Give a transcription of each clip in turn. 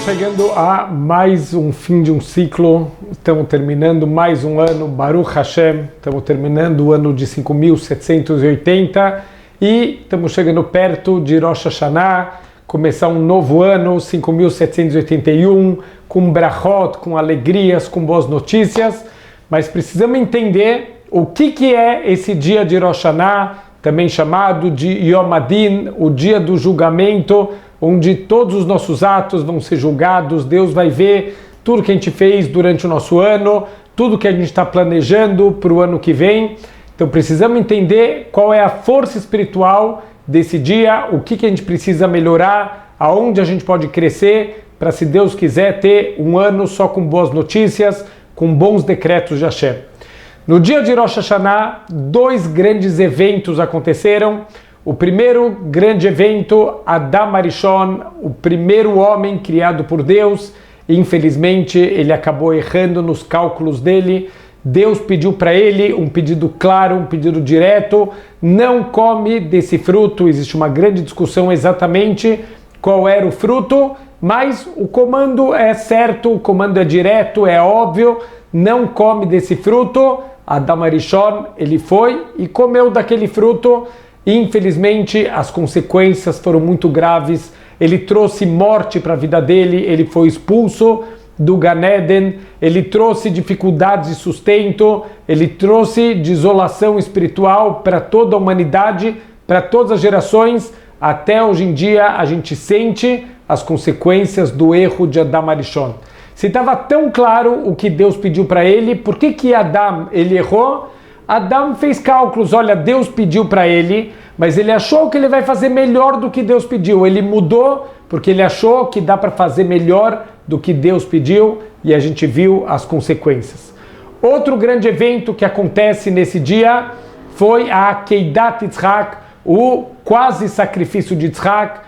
chegando a mais um fim de um ciclo, estamos terminando mais um ano, Baruch Hashem, estamos terminando o ano de 5.780 e estamos chegando perto de Rosh Hashanah, começar um novo ano, 5.781, com brachot, com alegrias, com boas notícias, mas precisamos entender o que é esse dia de Rosh Hashanah, também chamado de Yom Adin, o dia do julgamento, onde todos os nossos atos vão ser julgados, Deus vai ver tudo que a gente fez durante o nosso ano, tudo que a gente está planejando para o ano que vem. Então precisamos entender qual é a força espiritual desse dia, o que a gente precisa melhorar, aonde a gente pode crescer, para, se Deus quiser, ter um ano só com boas notícias, com bons decretos de Hashem. No dia de Rosh Hashanah, dois grandes eventos aconteceram. O primeiro grande evento, Adam Arishon, o primeiro homem criado por Deus. Infelizmente, ele acabou errando nos cálculos dele. Deus pediu para ele um pedido claro, um pedido direto: não come desse fruto. Existe uma grande discussão exatamente qual era o fruto, mas o comando é certo, o comando é direto, é óbvio: não come desse fruto. Adam Arishon, ele foi e comeu daquele fruto. Infelizmente, as consequências foram muito graves. Ele trouxe morte para a vida dele, ele foi expulso do Gan Eden, ele trouxe dificuldades de sustento, ele trouxe desolação espiritual para toda a humanidade, para todas as gerações. Até hoje em dia, a gente sente as consequências do erro de Adam Arishon. Se estava tão claro o que Deus pediu para ele, por que Adam ele errou? Adam fez cálculos, olha, Deus pediu para ele, mas ele achou que ele vai fazer melhor do que Deus pediu. Ele mudou porque ele achou que dá para fazer melhor do que Deus pediu, e a gente viu as consequências. Outro grande evento que acontece nesse dia foi a Keidat Yitzhak, o quase sacrifício de Yitzhak.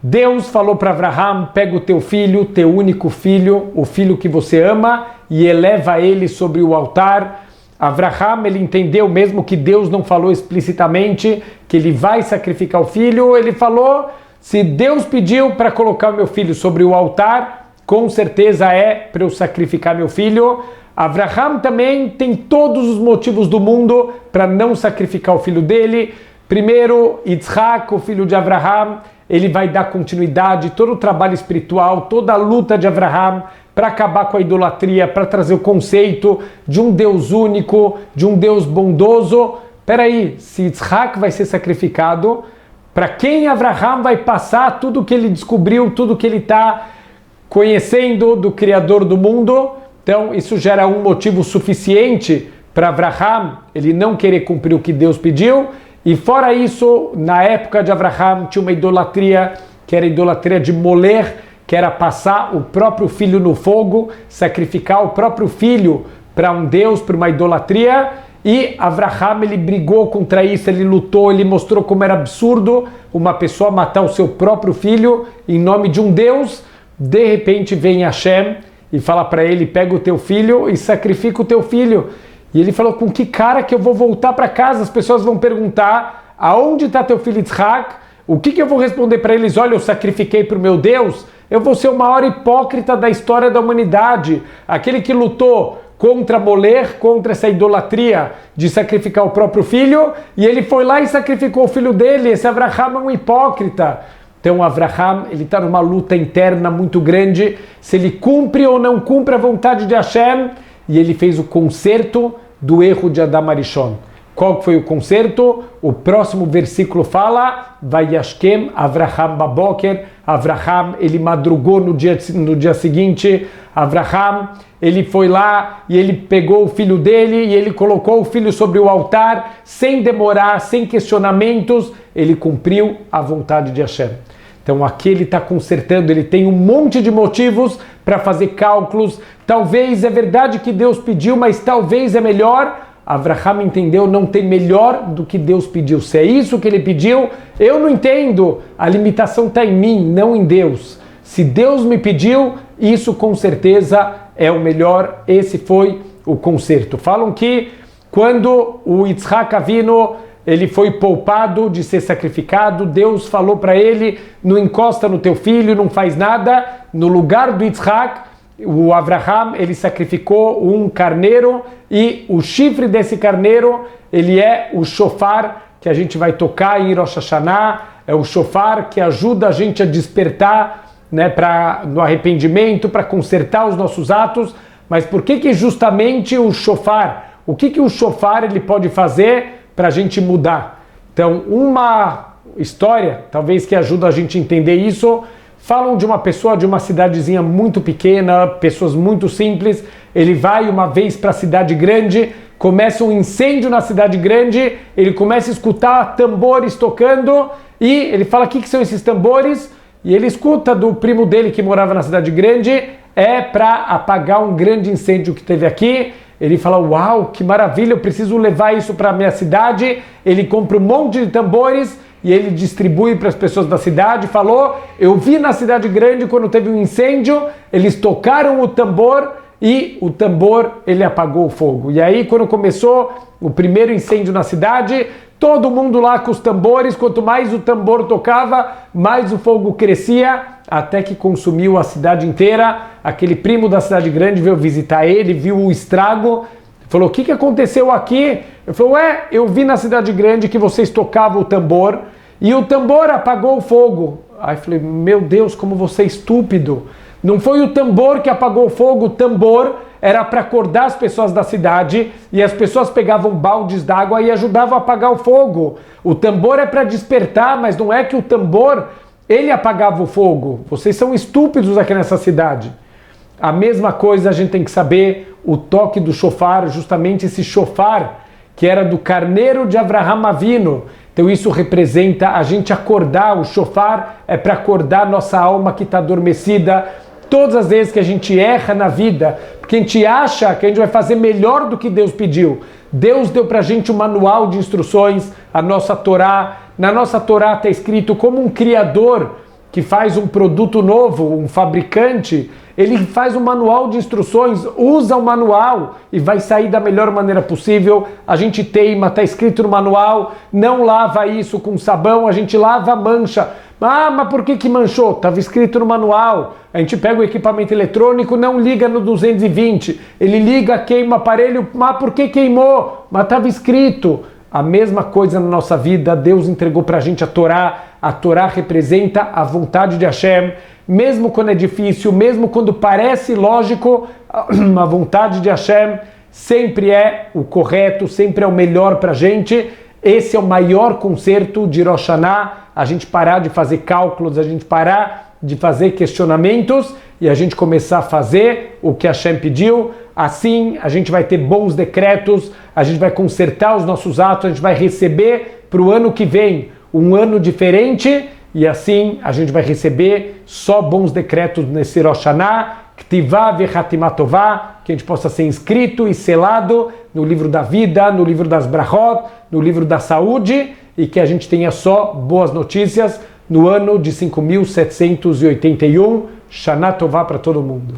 Deus falou para Abraham: pega o teu filho, teu único filho, o filho que você ama, e eleva ele sobre o altar. Abraham, ele entendeu, mesmo que Deus não falou explicitamente que ele vai sacrificar o filho, ele falou: se Deus pediu para colocar o meu filho sobre o altar, com certeza é para eu sacrificar meu filho. Abraham também tem todos os motivos do mundo para não sacrificar o filho dele. Primeiro, Yitzhak, o filho de Abraham, ele vai dar continuidade, todo o trabalho espiritual, toda a luta de Abraham para acabar com a idolatria, para trazer o conceito de um Deus único, de um Deus bondoso. Peraí, se Yitzhak vai ser sacrificado, para quem Abraham vai passar tudo que ele descobriu, tudo que ele está conhecendo do Criador do mundo? Então isso gera um motivo suficiente para Abraham ele não querer cumprir o que Deus pediu. E fora isso, na época de Abraham tinha uma idolatria, que era a idolatria de Molech, que era passar o próprio filho no fogo, sacrificar o próprio filho para um Deus, para uma idolatria. E Abraham, ele brigou contra isso, ele lutou, ele mostrou como era absurdo uma pessoa matar o seu próprio filho em nome de um Deus. De repente vem Hashem e fala para ele: pega o teu filho e sacrifica o teu filho. E ele falou: com que cara que eu vou voltar para casa? As pessoas vão perguntar: aonde está teu filho Yitzhak? O que eu vou responder para eles? Olha, eu sacrifiquei para o meu Deus. Eu vou ser o maior hipócrita da história da humanidade. Aquele que lutou contra Molech, contra essa idolatria de sacrificar o próprio filho, e ele foi lá e sacrificou o filho dele. Esse Abraham é um hipócrita. Então Abraham, ele está numa luta interna muito grande, se ele cumpre ou não cumpre a vontade de Hashem, e ele fez o conserto do erro de Adam Arishon. Qual foi o conserto? O próximo versículo fala: Vayashkem Avraham baboker. Avraham, ele madrugou no dia seguinte. Avraham, ele foi lá e ele pegou o filho dele e ele colocou o filho sobre o altar, sem demorar, sem questionamentos. Ele cumpriu a vontade de Hashem. Então aqui ele está consertando, ele tem um monte de motivos para fazer cálculos. Talvez é verdade que Deus pediu, mas talvez é melhor. Abraham entendeu, não tem melhor do que Deus pediu. Se é isso que ele pediu, eu não entendo. A limitação está em mim, não em Deus. Se Deus me pediu, isso com certeza é o melhor. Esse foi o conserto. Falam que quando o Yitzhak Avinu ele foi poupado de ser sacrificado. Deus falou para ele, não encosta no teu filho, não faz nada. No lugar do Yitzhak, o Avraham, ele sacrificou um carneiro, e o chifre desse carneiro, ele é o shofar que a gente vai tocar em Rosh Hashanah, é o shofar que ajuda a gente a despertar, né, no arrependimento, para consertar os nossos atos. Mas por que justamente o shofar? O que o shofar ele pode fazer para a gente mudar? Então, uma história, talvez que ajuda a gente a entender isso, falam de uma pessoa de uma cidadezinha muito pequena, pessoas muito simples. Ele vai uma vez para a cidade grande, começa um incêndio na cidade grande, ele começa a escutar tambores tocando, e ele fala: o que são esses tambores? E ele escuta do primo dele que morava na cidade grande, é para apagar um grande incêndio que teve aqui. Ele fala: uau, que maravilha, eu preciso levar isso para a minha cidade. Ele compra um monte de tambores e ele distribui para as pessoas da cidade. Falou: eu vi na cidade grande quando teve um incêndio, eles tocaram o tambor e o tambor ele apagou o fogo. E aí, quando começou o primeiro incêndio na cidade, todo mundo lá com os tambores, quanto mais o tambor tocava, mais o fogo crescia, até que consumiu a cidade inteira. Aquele primo da cidade grande veio visitar ele, viu o estrago, falou: o que aconteceu aqui? Ele falou: eu vi na cidade grande que vocês tocavam o tambor e o tambor apagou o fogo. Aí eu falei: meu Deus, como você é estúpido. Não foi o tambor que apagou o fogo, o tambor era para acordar as pessoas da cidade, e as pessoas pegavam baldes d'água e ajudavam a apagar o fogo. O tambor é para despertar, mas não é que o tambor, ele apagava o fogo. Vocês são estúpidos aqui nessa cidade. A mesma coisa a gente tem que saber, o toque do shofar, justamente esse shofar, que era do carneiro de Avraham Avinu. Então isso representa a gente acordar, o shofar é para acordar nossa alma que está adormecida. Todas as vezes que a gente erra na vida, porque a gente acha que a gente vai fazer melhor do que Deus pediu. Deus deu para a gente um manual de instruções, a nossa Torá. Na nossa Torá está escrito como um criador que faz um produto novo, um fabricante, ele faz um manual de instruções, usa o manual e vai sair da melhor maneira possível. A gente teima, está escrito no manual, não lava isso com sabão, a gente lava a mancha. Ah, mas por que manchou? Estava escrito no manual. A gente pega o equipamento eletrônico, não liga no 220. Ele liga, queima o aparelho. Mas por que queimou? Mas estava escrito. A mesma coisa na nossa vida. Deus entregou para a gente a Torá. A Torá representa a vontade de Hashem. Mesmo quando é difícil, mesmo quando parece lógico, a vontade de Hashem sempre é o correto, sempre é o melhor para a gente. Esse é o maior concerto de Rosh Hashanah, a gente parar de fazer cálculos, a gente parar de fazer questionamentos e a gente começar a fazer o que Hashem pediu. Assim a gente vai ter bons decretos, a gente vai consertar os nossos atos, a gente vai receber para o ano que vem um ano diferente, e assim a gente vai receber só bons decretos nesse Rosh Hashanah, Ktivá vechatimá tová, que a gente possa ser inscrito e selado no livro da vida, no livro das brachot, no livro da saúde, e que a gente tenha só boas notícias no ano de 5.781. Shana Tová para todo mundo.